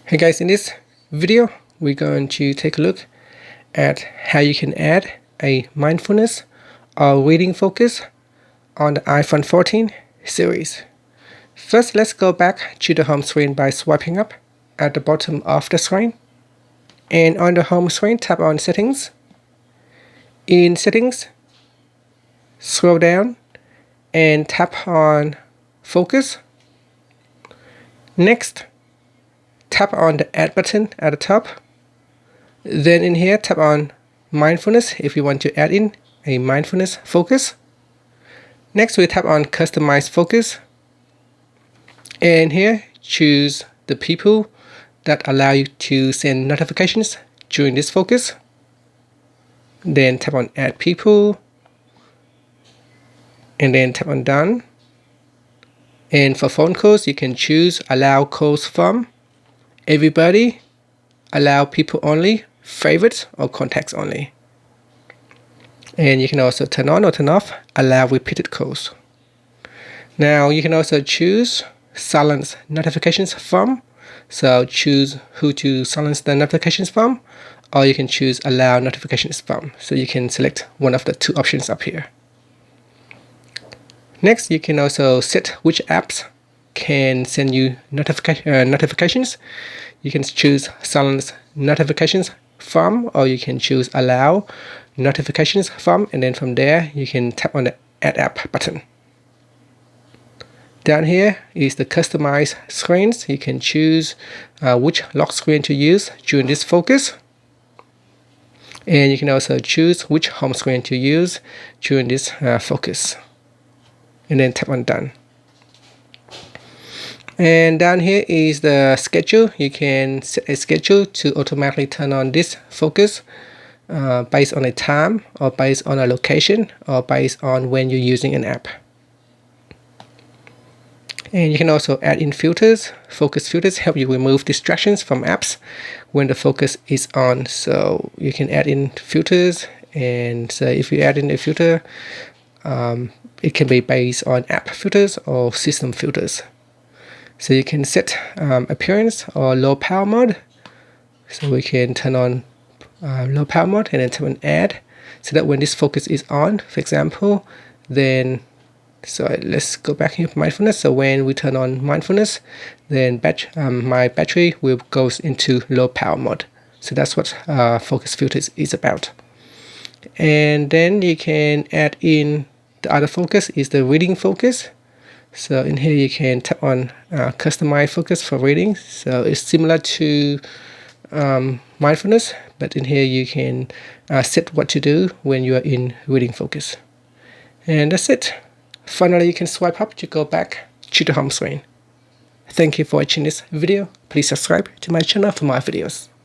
Hey guys, in this video we're going to take a look at how you can add a mindfulness or reading focus on the iPhone 14 series. First, let's go back to the home screen by swiping up at the bottom of the screen. And on the home screen, tap on Settings. In Settings, scroll down and tap on Focus. Next, tap on the Add button at the top. Then in here, tap on Mindfulness if you want to add in a mindfulness focus. Next, we tap on Customize Focus. And here, choose the people that allow you to send notifications during this focus. Then tap on Add People. And then tap on Done. And for phone calls, you can choose Allow calls from, Everybody, Allow people only, Favorites, or Contacts only. And you can also turn on or turn off Allow repeated calls. Now you can also choose Silence notifications from. So choose who to silence the notifications from, or you can choose Allow notifications from. So you can select one of the two options up here. Next, you can also set which apps can send you notifications. You can choose Silence notifications from, or you can choose Allow notifications from, and then from there you can tap on the Add App button. Down here is the Customize screens. You can choose which lock screen to use during this focus. And you can also choose which home screen to use during this focus. And then tap on Done. And down here is the schedule. You can set a schedule to automatically turn on this focus based on a time, or based on a location, or based on when you're using an app. And you can also add in filters. Focus filters help you remove distractions from apps when the focus is on. So you can add in filters, and so if you add in a filter, it can be based on app filters or system filters. So you can set appearance or low power mode. So we can turn on low power mode and then tap on Add, so that when this focus is on, for example, then let's go back here to mindfulness. So when we turn on mindfulness, then my battery will go into low power mode. So that's what focus filters is about. And then you can add in the other focus is the reading focus. So in here you can tap on Customize Focus for reading. So it's similar to mindfulness, but in here you can set what to do when you are in reading focus. And that's it. Finally, you can swipe up to go back to the home screen. Thank you for watching this video. Please subscribe to my channel for more videos.